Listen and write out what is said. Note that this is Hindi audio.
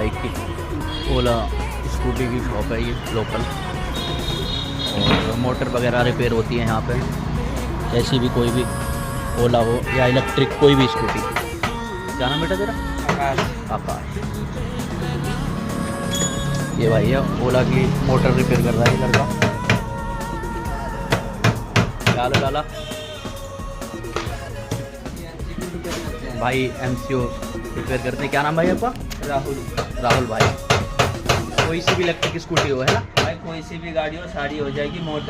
बाइक की, ओला स्कूटी की शॉप है ये लोकल, और मोटर वगैरह रिपेयर होती है यहाँ पे, ऐसी भी कोई भी ओला हो या इलेक्ट्रिक कोई भी स्कूटी। क्या नाम बेटा तेरा? आकाश। ये भाई है ओला की मोटर रिपेयर कर रहा है लड़का। डालो डाला भाई, MCO रिपेयर करते हैं। क्या नाम भाई आपका? राहुल भाई। कोई सी भी इलेक्ट्रिक स्कूटी हो, है ना भाई, कोई सी भी गाड़ी हो सारी हो जाएगी। मोटर